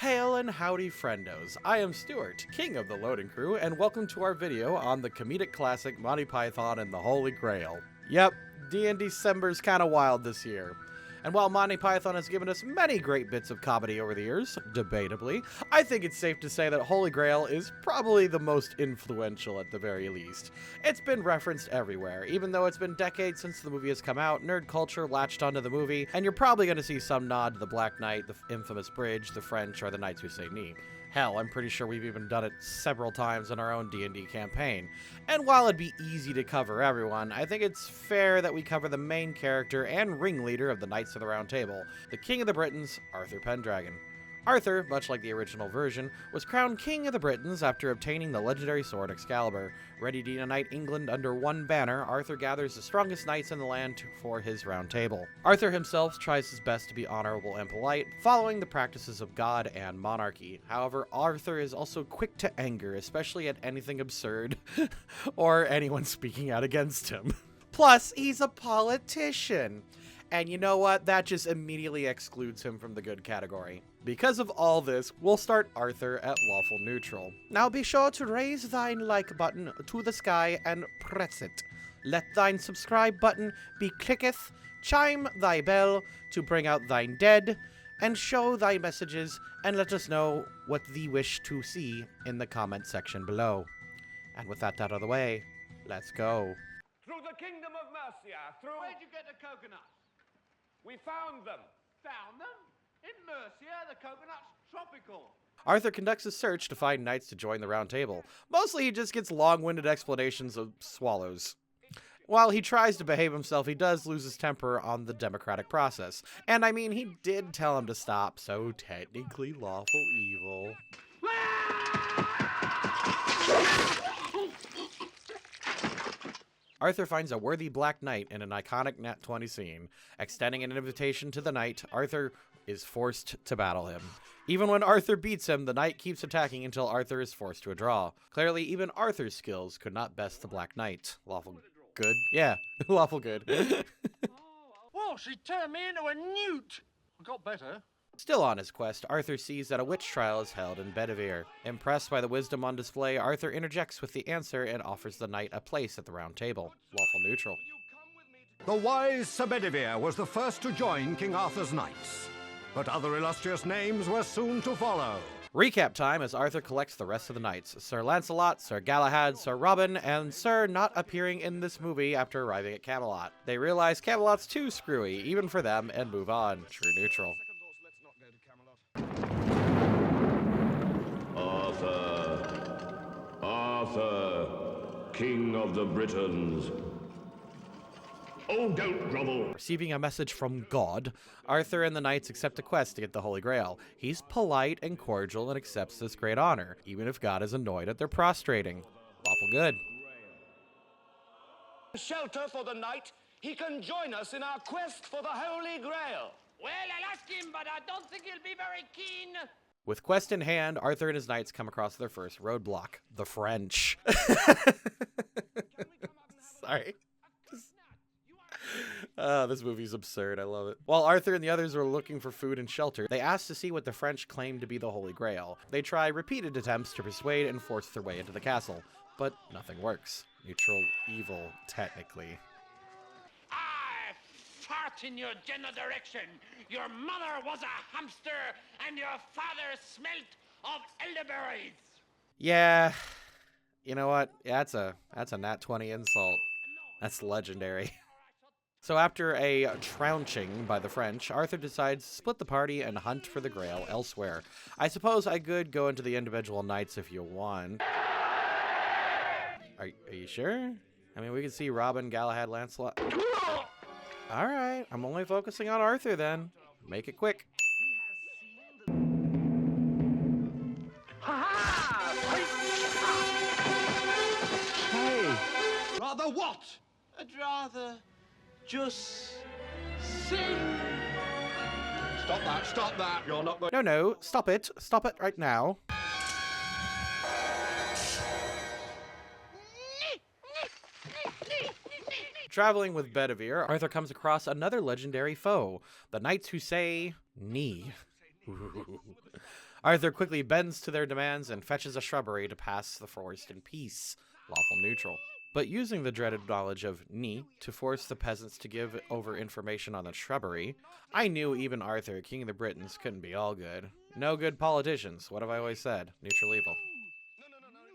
Hail and howdy friendos, I am Stuart, king of the Loading Crew, and welcome to our video on the comedic classic Monty Python and the Holy Grail. Yep, December's kinda wild this year. And while Monty Python has given us many great bits of comedy over the years, debatably, I think it's safe to say that Holy Grail is probably the most influential at the very least. It's been referenced everywhere. Even though it's been decades since the movie has come out, nerd culture latched onto the movie, and you're probably going to see some nod to the Black Knight, the infamous bridge, the French, or the Knights Who Say Ni. Hell, I'm pretty sure we've even done it several times in our own D&D campaign. And while it'd be easy to cover everyone, I think it's fair that we cover the main character and ringleader of the Knights of the Round Table, the King of the Britons, Arthur Pendragon. Arthur, much like the original version, was crowned King of the Britons after obtaining the legendary sword Excalibur. Ready to unite England under one banner, Arthur gathers the strongest knights in the land for his round table. Arthur himself tries his best to be honorable and polite, following the practices of God and monarchy. However, Arthur is also quick to anger, especially at anything absurd or anyone speaking out against him. Plus, he's a politician. And you know what? That just immediately excludes him from the good category. Because of all this, we'll start Arthur at lawful neutral. Now be sure to raise thine like button to the sky and press it. Let thine subscribe button be clicketh, chime thy bell to bring out thine dead, and show thy messages, and let us know what thee wish to see in the comment section below. And with that out of the way, let's go. Through the kingdom of Mercia, through... Where'd you get the coconuts? We found them. Found them? In Mercia, the coconut's tropical. Arthur conducts a search to find knights to join the round table. Mostly he just gets long-winded explanations of swallows. While he tries to behave himself, he does lose his temper on the democratic process. And I mean, he did tell him to stop, so technically lawful evil. Arthur finds a worthy Black Knight in an iconic Nat 20 scene. Extending an invitation to the knight, Arthur is forced to battle him. Even when Arthur beats him, the knight keeps attacking until Arthur is forced to a draw. Clearly, even Arthur's skills could not best the Black Knight. Lawful good? Yeah, lawful good. Well, she turned me into a newt. I got better. Still on his quest, Arthur sees that a witch trial is held in Bedivere. Impressed by the wisdom on display, Arthur interjects with the answer and offers the knight a place at the round table. Lawful neutral. The wise Sir Bedivere was the first to join King Arthur's knights, but other illustrious names were soon to follow. Recap time as Arthur collects the rest of the knights. Sir Lancelot, Sir Galahad, Sir Robin, and Sir not appearing in this movie after arriving at Camelot. They realize Camelot's too screwy, even for them, and move on. True neutral. Arthur, King of the Britons. Oh, don't grovel. Receiving a message from God, Arthur and the knights accept a quest to get the Holy Grail. He's polite and cordial and accepts this great honor, even if God is annoyed at their prostrating. Lawful good. Shelter for the night. He can join us in our quest for the Holy Grail. Well, I'll ask him, but I don't think he'll be very keen. With quest in hand, Arthur and his knights come across their first roadblock, the French. Sorry. This movie's absurd. I love it. While Arthur and the others are looking for food and shelter, they ask to see what the French claim to be the Holy Grail. They try repeated attempts to persuade and force their way into the castle, but nothing works. Neutral evil, technically. I fart in your general direction. Your mother was a hamster, and your father smelt of elderberries. Yeah, you know what? Yeah, that's a Nat 20 insult. That's legendary. So after a trouncing by the French, Arthur decides to split the party and hunt for the Grail elsewhere. I suppose I could go into the individual knights if you want. Are you sure? I mean, we can see Robin, Galahad, Lancelot. Alright, I'm only focusing on Arthur then. Make it quick. Hey! Rather what? I'd rather just sing. Stop that. You're not going... No, stop it. Stop it right now. Traveling with Bedivere, Arthur comes across another legendary foe, the Knights Who Say Ni. Arthur quickly bends to their demands and fetches a shrubbery to pass the forest in peace, lawful neutral. But using the dreaded knowledge of Ni to force the peasants to give over information on the shrubbery, I knew even Arthur, king of the Britons, couldn't be all good. No good politicians, what have I always said? Neutral evil.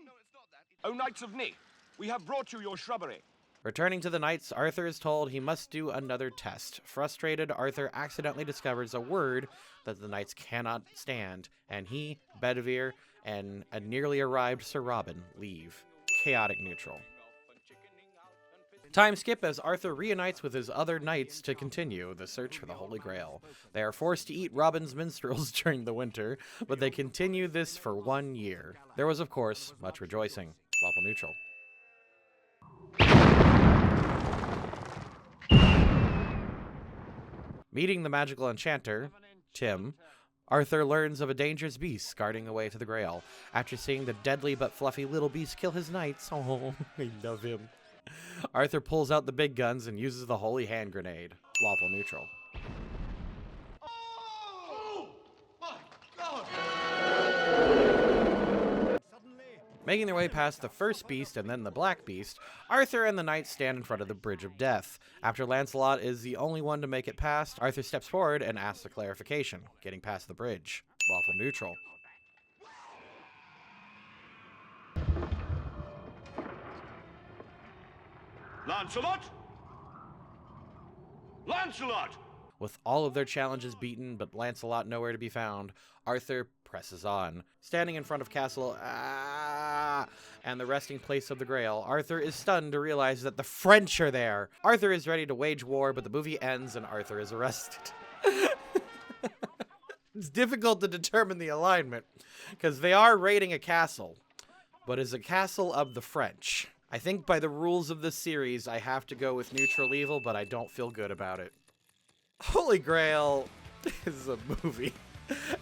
No, it's not that. O Knights of Ni, we have brought you your shrubbery. Returning to the Knights, Arthur is told he must do another test. Frustrated, Arthur accidentally discovers a word that the Knights cannot stand, and he, Bedivere, and a nearly arrived Sir Robin leave. Chaotic neutral. Time skip as Arthur reunites with his other knights to continue the search for the Holy Grail. They are forced to eat Robin's minstrels during the winter, but they continue this for 1 year. There was, of course, much rejoicing. Lawful neutral. Meeting the magical enchanter, Tim, Arthur learns of a dangerous beast guarding the way to the Grail. After seeing the deadly but fluffy little beast kill his knights, oh, I love him. Arthur pulls out the big guns and uses the holy hand grenade. Lawful neutral. Oh! My God! Making their way past the first beast and then the black beast, Arthur and the knights stand in front of the Bridge of Death. After Lancelot is the only one to make it past, Arthur steps forward and asks a clarification, getting past the bridge. Lawful neutral. Lancelot? Lancelot! With all of their challenges beaten, but Lancelot nowhere to be found, Arthur presses on. Standing in front of Castle and the resting place of the Grail, Arthur is stunned to realize that the French are there. Arthur is ready to wage war, but the movie ends and Arthur is arrested. It's difficult to determine the alignment, because they are raiding a castle, but is a castle of the French. I think by the rules of this series, I have to go with neutral evil, but I don't feel good about it. Holy Grail is a movie,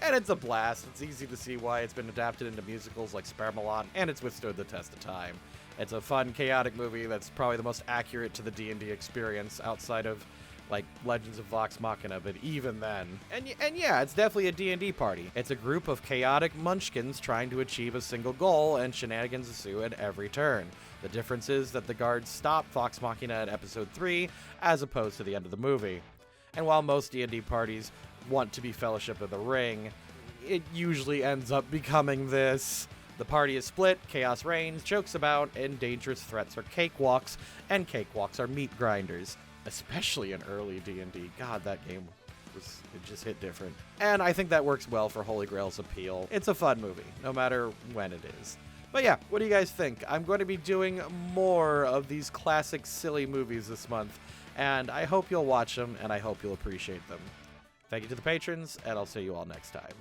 and it's a blast. It's easy to see why it's been adapted into musicals like Spamalot, and it's withstood the test of time. It's a fun, chaotic movie that's probably the most accurate to the D&D experience outside of, like, Legends of Vox Machina, but even then. And yeah, it's definitely a D&D party. It's a group of chaotic munchkins trying to achieve a single goal, and shenanigans ensue at every turn. The difference is that the guards stop Vox Machina at episode 3, as opposed to the end of the movie. And while most D&D parties want to be Fellowship of the Ring, it usually ends up becoming this. The party is split, chaos reigns, jokes about, and dangerous threats are cakewalks, and cakewalks are meat grinders. Especially in early D&D. God, that game it just hit different. And I think that works well for Holy Grail's appeal. It's a fun movie, no matter when it is. But yeah, what do you guys think? I'm going to be doing more of these classic silly movies this month, and I hope you'll watch them, and I hope you'll appreciate them. Thank you to the patrons, and I'll see you all next time.